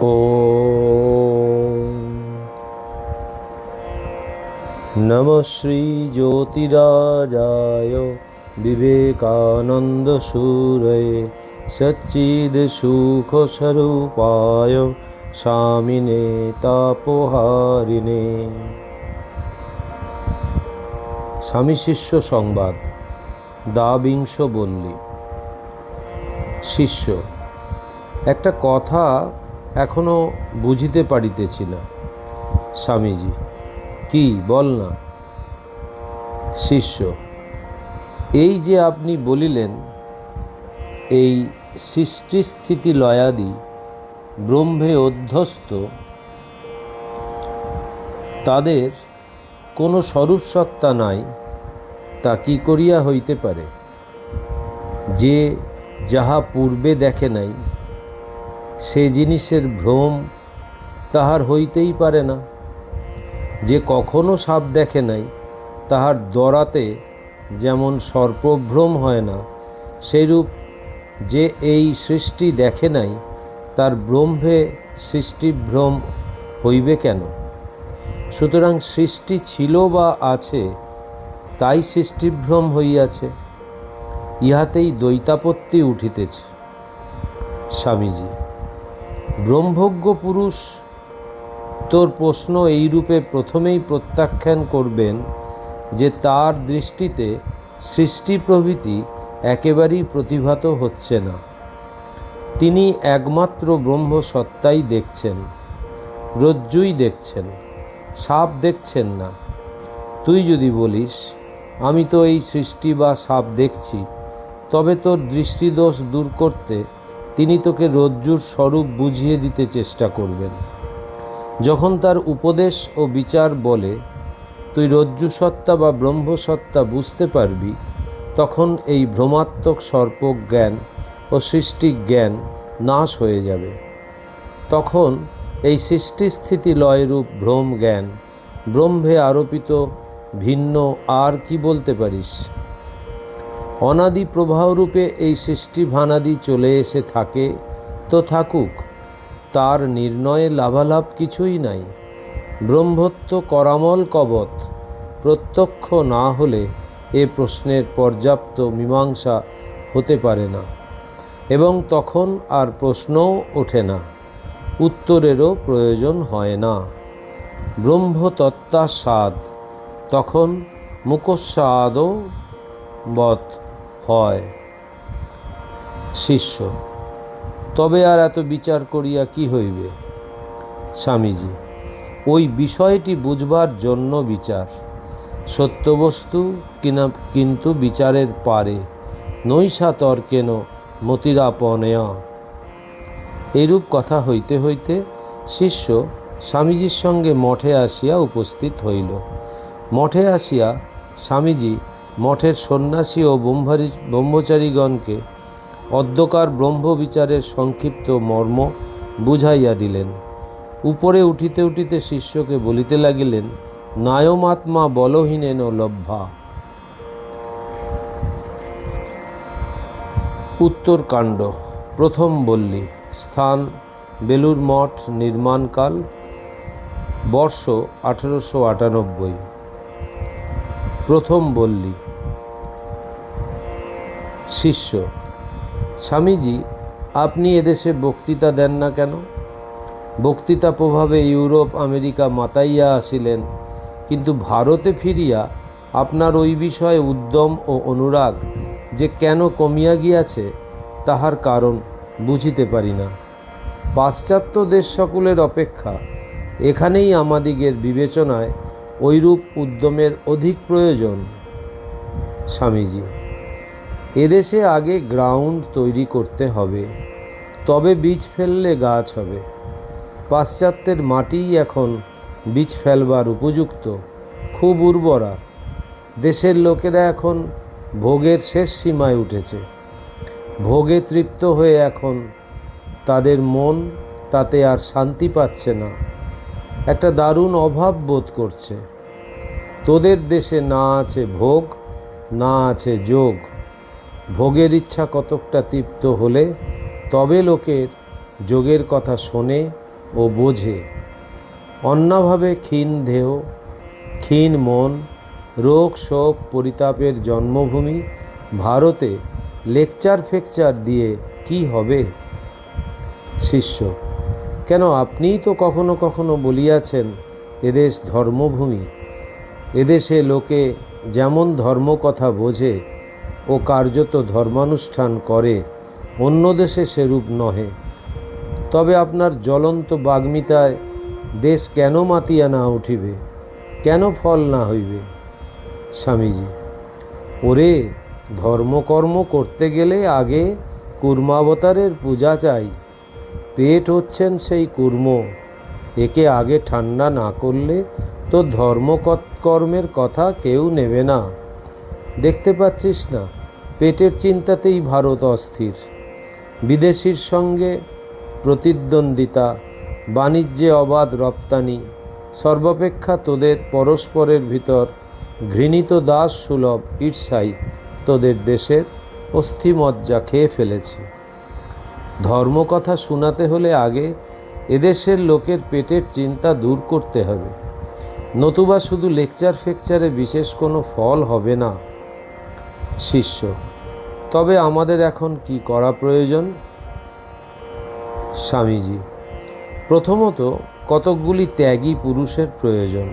ॐ नमः श्री ज्योतिराजाय विवेकानन्दसूरये सच्चिदसुखस्वरूपाय स्वामिने तापहारिणे। স্বামী শিষ্য সংবাদ দ্বাবিংশ বল্লী। শিষ্য: একটা কথা এখনো বুঝিতে পারিতেছি না। স্বামীজি: কি, বল না। শিষ্য: এই যে আপনি বলিলেন এই সৃষ্টিস্থিতি লয়াদি ব্রহ্মে অধ্যস্ত, তাদের কোনো স্বরূপসত্তা নাই, তা কি করিয়া হইতে পারে? যে যাহা পূর্বে দেখে নাই সে জিনিসের ভ্রম তাহার হইতেই পারে না। যে কখনো সাপ দেখে নাই তাহার দরাতে যেমন সর্পভ্রম হয় না, সেইরূপ যে এই সৃষ্টি দেখে নাই তার ব্রহ্মে সৃষ্টিভ্রম হইবে কেন? সুতরাং সৃষ্টি ছিল বা আছে, তাই সৃষ্টিভ্রম হইয়াছে। ইহাতেই দ্বৈতাপত্তি উঠিতেছে। স্বামীজি: ব্রহ্মজ্ঞ পুরুষ তোর প্রশ্ন এইরূপে প্রথমেই প্রত্যাখ্যান করবেন যে তার দৃষ্টিতে সৃষ্টি প্রভৃতি একেবারেই প্রতিভাত হচ্ছে না। তিনি একমাত্র ব্রহ্মসত্তাই দেখছেন, রজ্জুই দেখছেন, সাপ দেখছেন না। তুই যদি বলিস আমি তো এই সৃষ্টি বা সাপ দেখছি, তবে তোর দৃষ্টিদোষ দূর করতে তিনি তোকে রজ্জুর স্বরূপ বুঝিয়ে দিতে চেষ্টা করবেন। যখন তার উপদেশ ও বিচার বলে তুই রজ্জুসত্তা বা ব্রহ্মসত্তা বুঝতে পারবি, তখন এই ভ্রমাত্মক সর্পজ্ঞান ও সৃষ্টি জ্ঞান নাশ হয়ে যাবে। তখন এই সৃষ্টিস্থিতি লয়রূপ ভ্রম জ্ঞান ব্রহ্মে আরোপিত ভিন্ন আর কি বলতে পারিস? অনাদি প্রবাহরূপে এই সৃষ্টি ভানাদি চলে এসে থাকে তো থাকুক, তার নির্ণয়ে লাভালাভ কিছুই নাই। ব্রহ্মত্ব করামল কবৎ প্রত্যক্ষ না হলে এ প্রশ্নের পর্যাপ্ত মীমাংসা হতে পারে না, এবং তখন আর প্রশ্নও ওঠে না, উত্তরেরও প্রয়োজন হয় না। ব্রহ্মতত্ত্বাস্বাদ তখন মুখস্বাদও বৎ হয়। শিষ্য: তবে আর এত বিচার করিয়া কি হইবে? স্বামীজি: ওই বিষয়টি বুঝবার জন্য বিচার। সত্যবস্তু কিন্তু বিচারের পারে, নৈষা তর্কেন মতিরাপনেয়া। এইরূপ কথা হইতে হইতে শিষ্য স্বামীজির সঙ্গে মঠে আসিয়া উপস্থিত হইল। মঠে আসিয়া স্বামীজি মঠের সন্ন্যাসী ও ব্রহ্মচারীগণকে অদ্যকার ব্রহ্মবিচারের সংক্ষিপ্ত মর্ম বুঝাইয়া দিলেন। উপরে উঠিতে উঠিতে শিষ্যকে বলিতে লাগিলেন, নায়মাত্মা বলহীনেন লভ্যা। উত্তরকাণ্ড। প্রথম বল্লী। স্থান বেলুর মঠ, নির্মাণকাল বর্ষ 1898। প্রথম বল্লী। শিষ্য: স্বামীজি, আপনি এদেশে বক্তৃতা দেন না কেন? বক্তৃতা প্রভাবে ইউরোপ আমেরিকা মাতাইয়া আসিলেন, কিন্তু ভারতে ফিরিয়া আপনার ওই বিষয়ে উদ্যম ও অনুরাগ যে কেন কমিয়া গিয়াছে তাহার কারণ বুঝিতে পারি না। পাশ্চাত্য দেশ সকলের অপেক্ষা এখানেই আমাদিগের বিবেচনায় ঐরূপ উদ্যমের অধিক প্রয়োজন। স্বামীজি: এদেশে আগে গ্রাউন্ড তৈরি করতে হবে, তবে বীজ ফেললে গাছ হবে। পাশ্চাত্যের মাটিই এখন বীজ ফেলবার উপযুক্ত, খুব উর্বরা। দেশের লোকেরা এখন ভোগের শেষ সীমায় উঠেছে। ভোগে তৃপ্ত হয়ে এখন তাদের মন তাতে আর শান্তি পাচ্ছে না, একটা দারুণ অভাব বোধ করছে। তোদের দেশে না আছে ভোগ, না আছে যোগ। ভোগের ইচ্ছা কতকটা তৃপ্ত হলে তবে লোকের যোগের কথা শোনে ও বোঝে। অন্যভাবে ক্ষীণ দেহ, ক্ষীণ মন, রোগ শোক পরিতাপের জন্মভূমি ভারতে লেকচার ফেকচার দিয়ে কি হবে? শিষ্য: কেন, আপনিই তো কখনো কখনো বলিয়াছেন এদেশ ধর্মভূমি। এদেশে লোকে যেমন ধর্ম কথা বোঝে ও কার্যত ধর্মানুষ্ঠান করে, অন্য দেশে সেরূপ নহে। তবে আপনার জ্বলন্ত বাগ্মিতায় দেশ কেন মাতিয়া না উঠিবে, কেন ফল না হইবে? স্বামীজি: ওরে, ধর্মকর্ম করতে গেলে আগে কূর্মাবতারের পূজা চাই। পেট হচ্ছেন সেই কূর্ম, একে আগে ঠান্ডা না করলে তো ধর্মকর্মের কথা কেউ নেবে না। দেখতে পাচ্ছিস না, পেটের চিন্তাতেই ভারত অস্থির। বিদেশির সঙ্গে প্রতিদ্বন্দ্বিতা, বাণিজ্যে অবাধ রপ্তানি, সর্বাপেক্ষা তোদের পরস্পরের ভিতর ঘৃণিত দাস সুলভ ঈর্ষাই তোদের দেশের অস্থিমজ্জা খেয়ে ফেলেছে। ধর্মকথা শোনাতে হলে আগে এদেশের লোকের পেটের চিন্তা দূর করতে হবে, নতুবা শুধু লেকচার ফেকচারে বিশেষ কোনো ফল হবে না। শিষ্য: তবে আমাদের এখন কি করা প্রয়োজন? স্বামীজি: প্রথমত কতকগুলি ত্যাগী পুরুষের প্রয়োজন,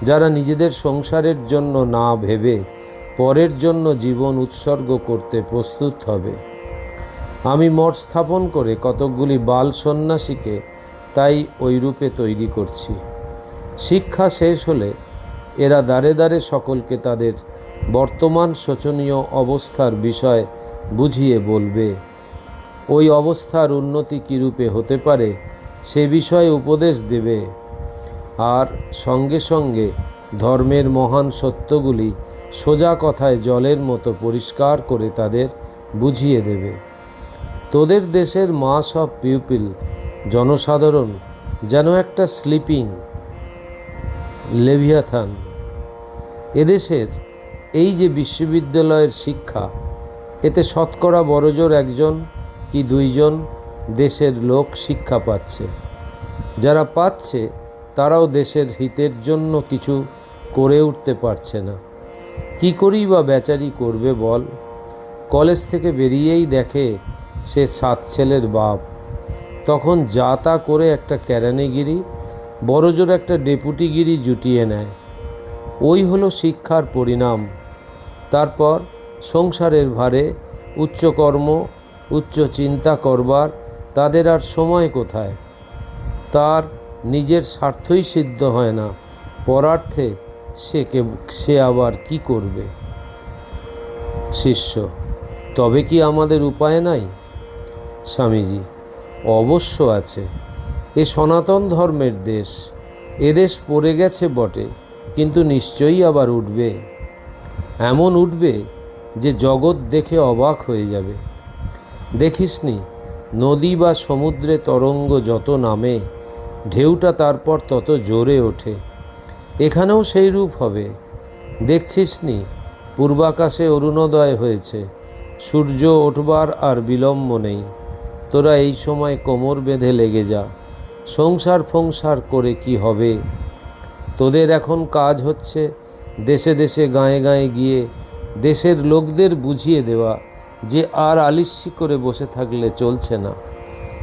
যারা নিজেদের সংসারের জন্য না ভেবে পরের জন্য জীবন উৎসর্গ করতে প্রস্তুত হবে। আমি মঠ স্থাপন করে কতকগুলি বাল সন্ন্যাসীকে তাই ওই রূপে তৈরি করছি। শিক্ষা শেষ হলে এরা দ্বারে দ্বারে সকলকে তাদের বর্তমান শোচনীয় অবস্থার বিষয় বুঝিয়ে বলবে। ওই অবস্থার উন্নতি কীরূপে হতে পারে সে বিষয়ে উপদেশ দেবে, আর সঙ্গে সঙ্গে ধর্মের মহান সত্যগুলি সোজা কথায় জলের মতো পরিষ্কার করে তাদের বুঝিয়ে দেবে। তোদের দেশের মাস অফ পিউপিল, জনসাধারণ যেন একটা স্লিপিং লেভিয়াথান। এদেশের এই যে বিশ্ববিদ্যালয়ের শিক্ষা, এতে শতকরা বড়জোর একজন কি দুইজন দেশের লোক শিক্ষা পাচ্ছে। যারা পাচ্ছে তারাও দেশের হিতের জন্য কিছু করে উঠতে পারছে না। কি করেই বা বেচারি করবে বল? কলেজ থেকে বেরিয়েই দেখে সে 7 ছেলের বাপ, তখন যা তা করে একটা কেরানিগিরি, বড়জোর একটা ডেপুটিগিরি জুটিয়ে নেয়। ওই হলো শিক্ষার পরিণাম। তারপর সংসারের ভারে উচ্চকর্ম, উচ্চ চিন্তা করবার তাদের আর সময় কোথায়? তার নিজের স্বার্থই সিদ্ধ হয় না, পরার্থে সে আবার কি করবে? শিষ্য: তবে কি আমাদের উপায় নাই? স্বামীজি: অবশ্য আছে। এ সনাতন ধর্মের দেশ, এদেশ পড়ে গেছে বটে, কিন্তু নিশ্চয়ই আবার উঠবে। এমন উঠবে যে জগৎ দেখে অবাক হয়ে যাবে। দেখিসনি, নদী বা সমুদ্রে তরঙ্গ যত নামে, ঢেউটা তারপর তত জোরে ওঠে। এখানেও সেই রূপ হবে। দেখছিস নি, পূর্বাকাশে অরুণোদয় হয়েছে, সূর্য ওঠবার আর বিলম্ব নেই। তোরা এই সময় কোমর বেঁধে লেগে যা। সংসার ফংসার করে কি হবে? তোদের এখন কাজ হচ্ছে দেশে দেশে গাঁয়ে গাঁয়ে গিয়ে দেশের লোকদের বুঝিয়ে দেওয়া যে আর আলিস্যি করে বসে থাকলে চলছে না।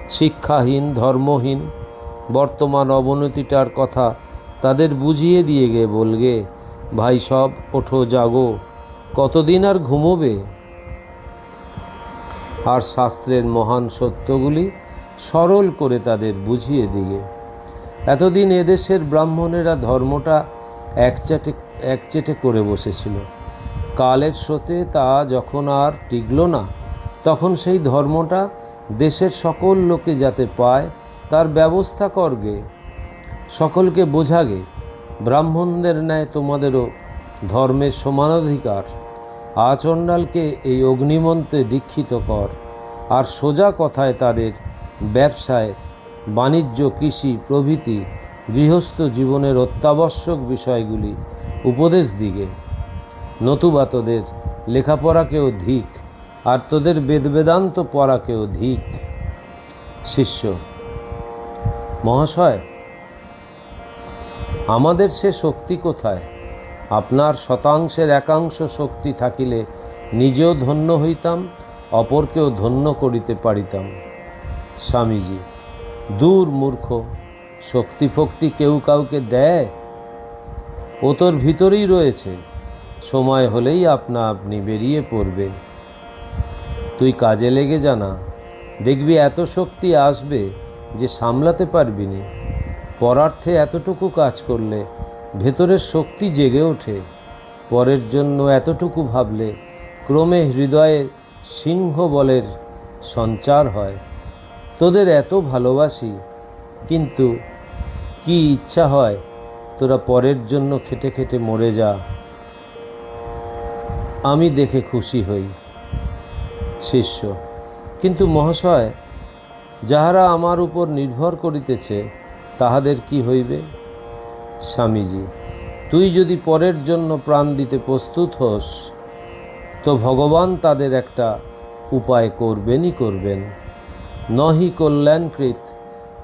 শিক্ষাহীন, ধর্মহীন বর্তমান অবনতিটার কথা তাদের বুঝিয়ে দিয়ে গে বলগে, ভাই সব ওঠো জাগো, কতদিন আর ঘুমোবে? আর শাস্ত্রের মহান সত্যগুলি সরল করে তাদের বুঝিয়ে দিগে। এতদিন এদেশের ব্রাহ্মণেরা ধর্মটা একচেটে করে বসেছিল। কালের স্রোতে তা যখন আর টিকল না, তখন সেই ধর্মটা দেশের সকল লোকে যাতে পায় তার ব্যবস্থা করগে। সকলকে বোঝাগে, ব্রাহ্মণদের ন্যায় তোমাদেরও ধর্মের সমানাধিকার। আচণ্ডালকে এই অগ্নিমন্ত্রে দীক্ষিত কর, আর সোজা কথায় তাদের ব্যবসায়, বাণিজ্য, কৃষি প্রভৃতি গৃহস্থ জীবনের অত্যাবশ্যক বিষয়গুলি উপদেশ দিগে। নতুবা তোদের লেখাপড়াকেও ধিক, আর তোদের বেদবেদান্ত পড়াকেও ধিক। শিষ্য: মহাশয়, আমাদের সে শক্তি কোথায়? আপনার শতাংশের একাংশ শক্তি থাকিলে নিজেও ধন্য হইতাম, অপরকেও ধন্য করিতে পারিতাম। স্বামীজি: দূর মূর্খ, শক্তি ফক্তি কেউ কাউকে দেয়? ও তোর ভিতরেই রয়েছে, সময় হলেই আপনা আপনি বেরিয়ে পড়বে। তুই কাজে লেগে জানা, দেখবি এত শক্তি আসবে যে সামলাতে পারবি নি। পরার্থে এতটুকু কাজ করলে ভেতরের শক্তি জেগে ওঠে। পরের জন্য এতটুকু ভাবলে ক্রমে হৃদয়ের সিংহ বলের সঞ্চার হয়। তোদের এত ভালোবাসি, কিন্তু কি ইচ্ছা হয় তোরা পরের জন্য খেটে খেটে মরে যা, আমি দেখে খুশি হই। শিষ্য: কিন্তু মহাশয়, যাহারা আমার উপর নির্ভর করিতেছে তাহাদের কি হইবে? স্বামীজি: তুই যদি পরের জন্য প্রাণ দিতে প্রস্তুত হোস, তো ভগবান তাদের একটা উপায় করবেনই করবেন। নহি কল্যাণকৃত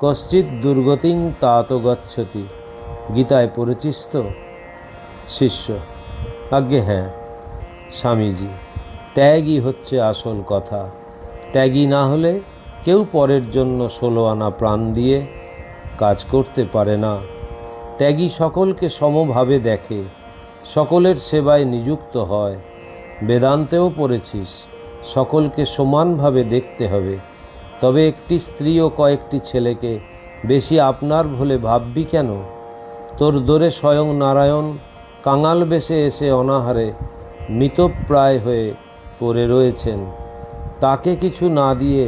কশ্চিৎ দুর্গতিং তাত গচ্ছতি। গীতায় পড়েছিস তো? শিষ্য: আজ্ঞে হ্যাঁ। স্বামীজি: ত্যাগই হচ্ছে আসল কথা। ত্যাগী না হলে কেউ পরের জন্য 16 আনা প্রাণ দিয়ে কাজ করতে পারে না। ত্যাগী সকলকে সমভাবে দেখে, সকলের সেবায় নিযুক্ত হয়। বেদান্তেও পড়েছিস, সকলকে সমানভাবে দেখতে হবে। তবে একটি স্ত্রী ও কয়েকটি ছেলেকে বেশি আপনার বলে ভাববি কেন? তোর দোরে স্বয়ং নারায়ণ কাঙাল বেশে এসে অনাহারে মৃতপ্রায় হয়ে পড়ে রয়েছেন। তাকে কিছু না দিয়ে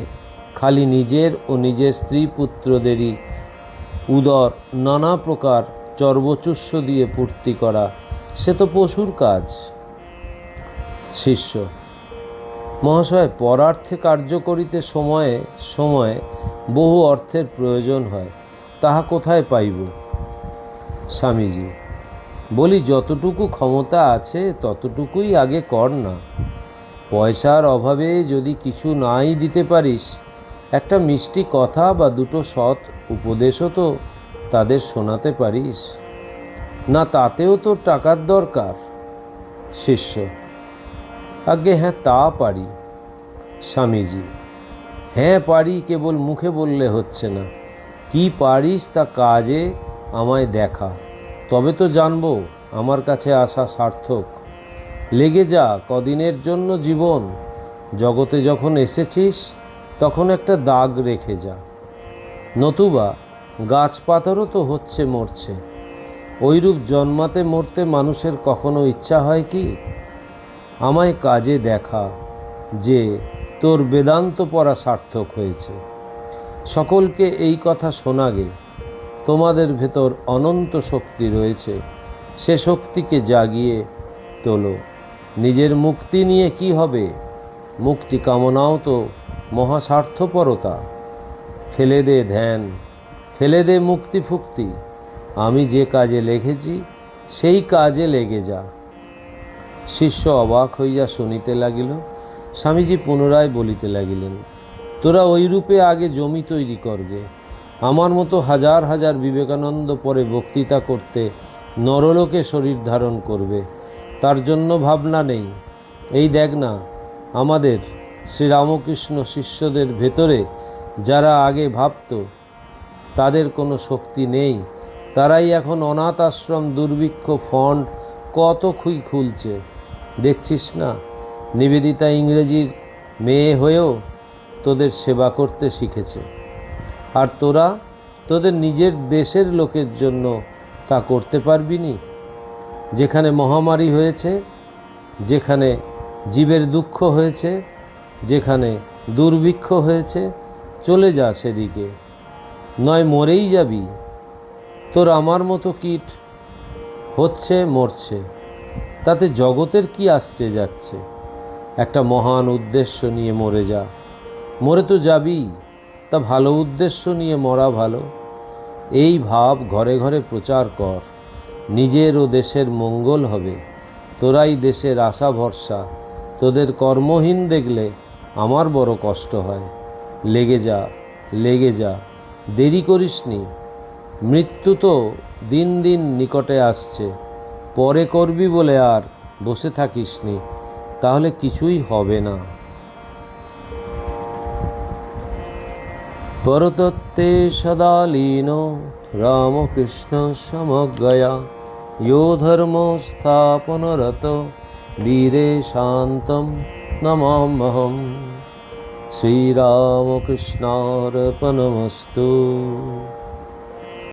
খালি নিজের ও নিজের স্ত্রী পুত্রদেরই উদর নানা প্রকার চর্বচুষ্য দিয়ে পূর্তি করা, সে তো পশুর কাজ। শিষ্য: মহাশয়, পরার্থে কার্য করিতে সময়ে সময়ে বহু অর্থের প্রয়োজন হয়, তাহা কোথায় পাইব? স্বামীজি: বলি, যতটুকু ক্ষমতা আছে ততটুকুই আগে কর না। পয়সার অভাবে যদি কিছু নাই দিতে পারিস, একটা মিষ্টি কথা বা দুটো সৎ উপদেশও তো তাদের শোনাতে পারিস না, তাতেও তো টাকার দরকার। শিষ্য: আজ্ঞে হ্যাঁ, তা পারি। স্বামীজি: হ্যাঁ পারি, কেবল মুখে বললে হচ্ছে না। কি পারিস তা কাজে আমায় দেখা, তবে তো জানবো আমার কাছে আসা সার্থক। লেগে যা, কদিনের জন্য জীবন। জগতে যখন এসেছিস তখন একটা দাগ রেখে যা, নতুবা গাছপাতারও তো হচ্ছে মরছে। ওইরূপ জন্মাতে মরতে মানুষের কখনো ইচ্ছা হয় কি? আমায় কাজে দেখা যে তোর বেদান্ত পড়া সার্থক হয়েছে। সকলকে এই কথা শোনাগে, তোমাদের ভেতর অনন্ত শক্তি রয়েছে, সে শক্তিকে জাগিয়ে তোলো। নিজের মুক্তি নিয়ে কি হবে? মুক্তি কামনাও তো মহাস্বার্থপরতা। ফেলে দে ধ্যান, ফেলে দে মুক্তি ফুক্তি। আমি যে কাজে লেগেছি সেই কাজে লেগে যা। শিষ্য অবাক হইয়া শুনিতে লাগিল। স্বামীজি পুনরায় বলিতে লাগিলেন, তোরা ওইরূপে আগে জমি তৈরি করবে। আমার মতো হাজার হাজার বিবেকানন্দ পরে বক্তৃতা করতে নরলোকে শরীর ধারণ করবে, তার জন্য ভাবনা নেই। এই দেখ না, আমাদের শ্রীরামকৃষ্ণ শিষ্যদের ভেতরে যারা আগে ভাবত তাদের কোনো শক্তি নেই, তারাই এখন অনাথ আশ্রম, দুর্ভিক্ষ, ফন্ড কত খুলছে। দেখছিস না, নিবেদিতা ইংরেজির মেয়ে হয়েও তোদের সেবা করতে শিখেছে, আর তোরা তোদের নিজের দেশের লোকের জন্য তা করতে পারবি নি? যেখানে মহামারী হয়েছে, যেখানে জীবের দুঃখ হয়েছে, যেখানে দুর্ভিক্ষ হয়েছে, চলে যা সেদিকে, নয় মরেই যাবি। তোর আমার মতো কীট হচ্ছে, মরছে, তাতে জগতের কি আসছে যাচ্ছে? একটা মহান উদ্দেশ্য নিয়ে মরে যা। মরে তো যাবি, তা ভালো উদ্দেশ্য নিয়ে মরা ভালো। এই ভাব ঘরে ঘরে প্রচার কর, নিজের ও দেশের মঙ্গল হবে। তোরাই দেশের আশা ভরসা, তোদের কর্মহীন দেখলে আমার বড় কষ্ট হয়। লেগে যা, লেগে যা, দেরি করিসনি, মৃত্যু তো দিন দিন নিকটে আসছে। পরে করবি বলে আর বসে থাকিসনি, তাহলে কিছুই হবে না। পরতত্ত্বে সদা লীন রামকৃষ্ণ সমজ্ঞয়া, यो ধর্ম স্থাপনরত বীরে শান্তম নমাম্যহম। শ্রীরামকৃষ্ণার্পণমস্তু।